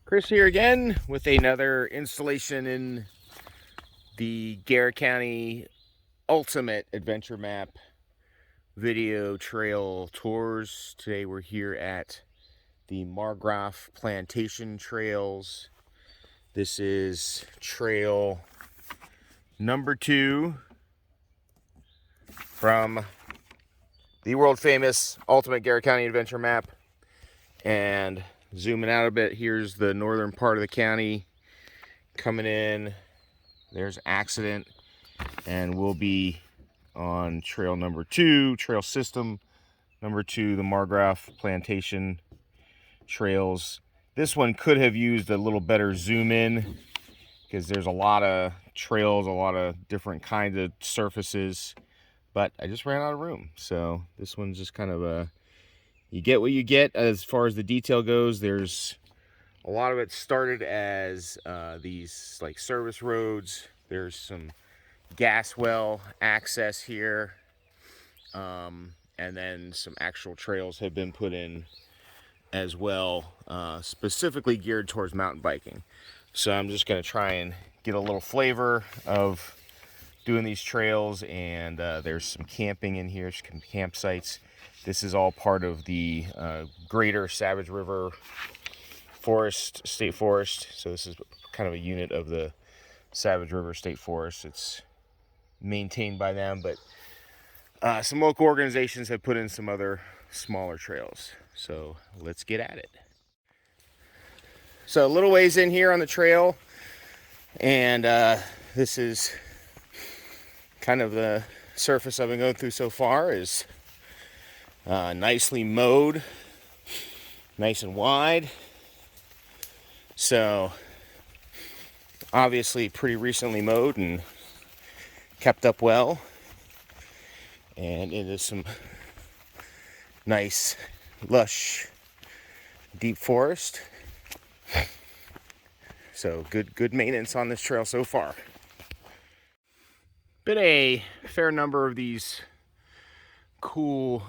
Chris here again with another installation in the Garrett County Ultimate Adventure Map video trail tours. Today we're here at the Margraff Plantation trails. This is trail number 2 from the world famous Ultimate Garrett County Adventure Map. And zooming out a bit, here's the northern part of the county coming in. There's Accident, and we'll be on trail number 2, trail system number 2, the Margraff Plantation trails. This one could have used a little better zoom in because there's a lot of trails, a lot of different kinds of surfaces, but I just ran out of room. So this one's just kind of a, you get what you get as far as the detail goes. There's a lot of it started as these like service roads. There's some gas well access here, and then some actual trails have been put in as well, specifically geared towards mountain biking. So I'm just going to try and get a little flavor of doing these trails, and there's some camping in here, some campsites. This is all part of the greater Savage River Forest, State Forest. So this is kind of a unit of the Savage River State Forest. It's maintained by them, but some local organizations have put in some other smaller trails. So let's get at it. So a little ways in here on the trail, and this is kind of the surface I've been going through so far. Is nicely mowed, nice and wide. So obviously pretty recently mowed and kept up well, and into some nice lush deep forest. So good maintenance on this trail so far. Been a fair number of these cool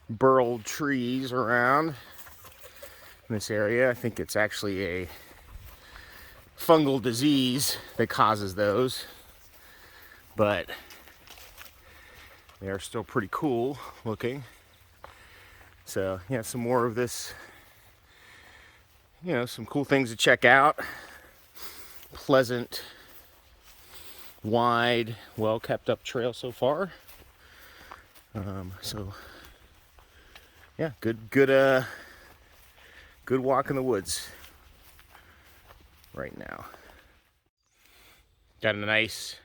burled trees around in this area. I think it's actually a fungal disease that causes those, but they are still pretty cool looking. So yeah, some more of this, some cool things to check out. Pleasant, wide, well kept up trail so far. So yeah, good walk in the woods right now. Got a nice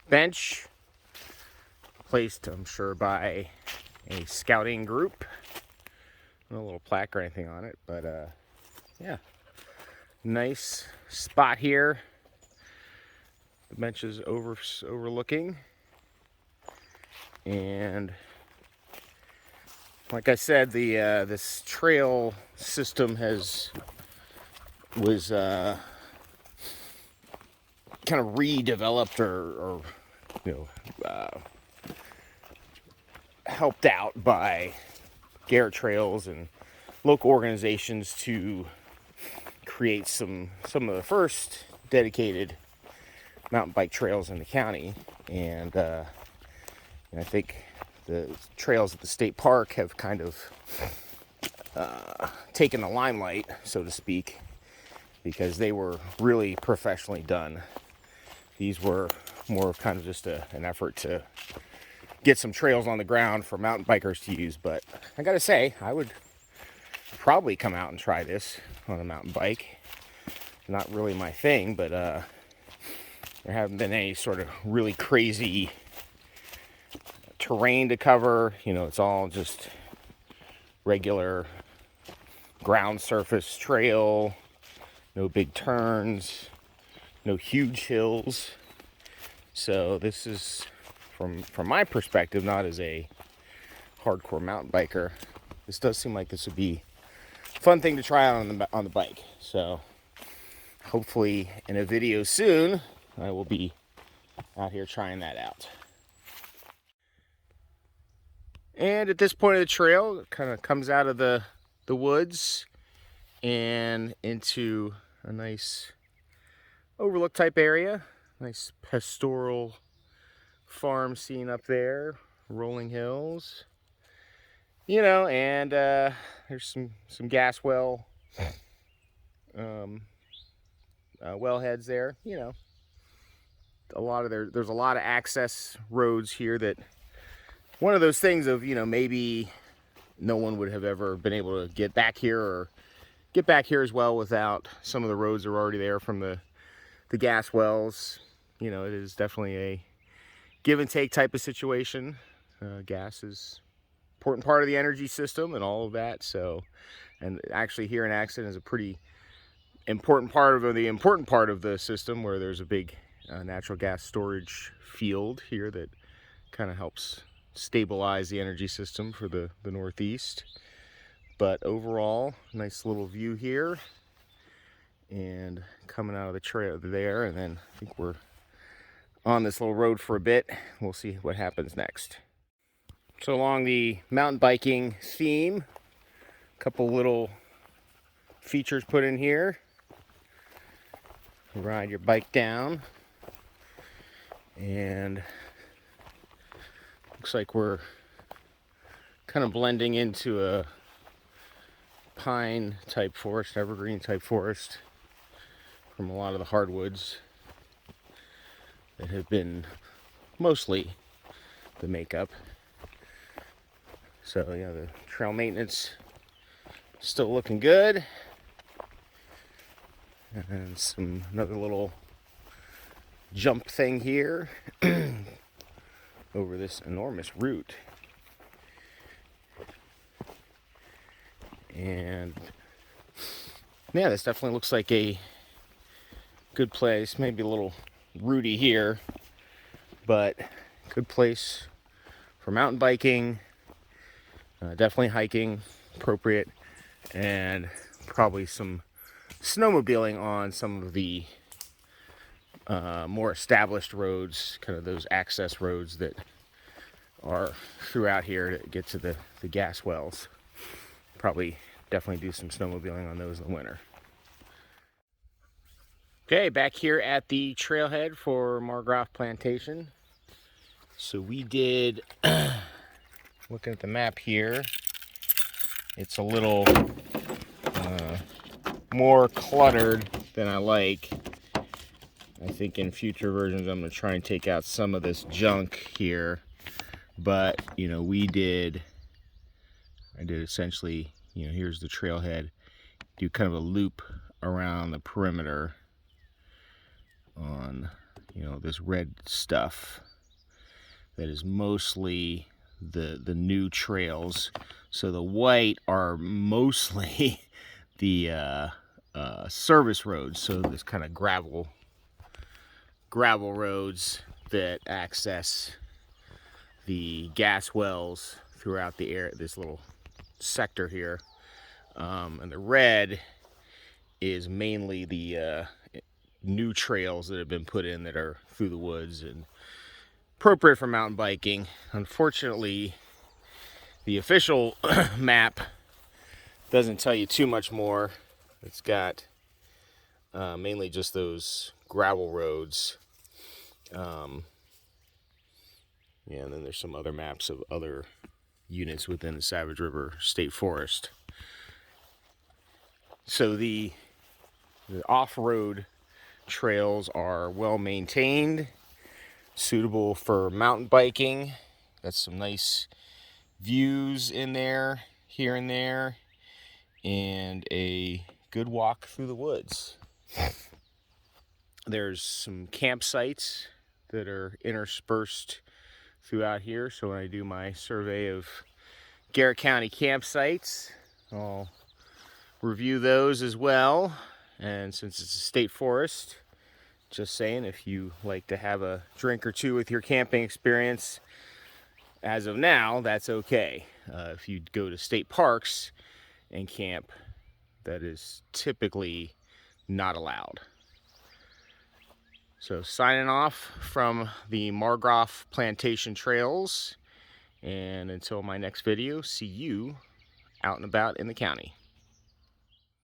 bench placed, I'm sure, by a scouting group. No little plaque or anything on it, but yeah, nice spot here. The bench is overlooking, and like I said, the this trail system was kind of redeveloped or helped out by Garrett Trails and local organizations to create some of the first dedicated mountain bike trails in the county. And I think the trails at the state park have kind of taken the limelight, so to speak, because they were really professionally done. These were more of kind of just an effort to get some trails on the ground for mountain bikers to use. But I gotta say, I would probably come out and try this on a mountain bike. Not really my thing, but there haven't been any sort of really crazy terrain to cover. It's all just regular ground surface trail, no big turns, no huge hills. So this is, from my perspective, not as a hardcore mountain biker, this does seem like this would be a fun thing to try out on the bike. So hopefully in a video soon, I will be out here trying that out. And at this point of the trail, it kind of comes out of the woods and into a nice overlook type area. Nice pastoral farm scene up there, rolling hills. You know, and there's some gas well wellheads there. You know, there's a lot of access roads here. That one of those things of, you know, maybe no one would have ever been able to get back here, or get back here as well without some of the roads that are already there from the gas wells. You know, it is definitely a give and take type of situation. Gas is an important part of the energy system and all of that. So, and actually here in Axton is a pretty important part of the system, where there's a big natural gas storage field here that kind of helps stabilize the energy system for the Northeast. But overall, nice little view here, and coming out of the trail there, and then I think we're on this little road for a bit. We'll see what happens next. So along the mountain biking theme, a couple little features put in here. Ride your bike down, and looks like we're kind of blending into a pine type forest, evergreen type forest, from a lot of the hardwoods that have been mostly the makeup. So yeah, the trail maintenance still looking good. And another little jump thing here over this enormous route. And yeah, this definitely looks like a good place. Maybe a little rooty here, but good place for mountain biking, definitely hiking, appropriate, and probably some snowmobiling on some of the more established roads, kind of those access roads that are throughout here to get to the gas wells. Probably definitely do some snowmobiling on those in the winter. Okay, back here at the trailhead for Margraff Plantation. So we did, looking at the map here, it's a little more cluttered than I like. I think in future versions I'm going to try and take out some of this junk here. But, you know, I did essentially, you know, here's the trailhead, do kind of a loop around the perimeter on, you know, this red stuff that is mostly the new trails. So the white are mostly the service roads, so this kind of gravel roads that access the gas wells throughout the area, this little sector here. And the red is mainly the new trails that have been put in that are through the woods and appropriate for mountain biking. Unfortunately, the official map doesn't tell you too much more. It's got mainly just those gravel roads. Yeah, and then there's some other maps of other units within the Savage River State Forest. So the off-road trails are well maintained, suitable for mountain biking. Got some nice views in there, here and there, and a good walk through the woods. There's some campsites that are interspersed throughout here, so when I do my survey of Garrett County campsites, I'll review those as well. And since it's a state forest, just saying, if you like to have a drink or two with your camping experience, as of now, that's okay. If you go to state parks and camp, that is typically not allowed. So signing off from the Margraff Plantation Trails, and until my next video, see you out and about in the county.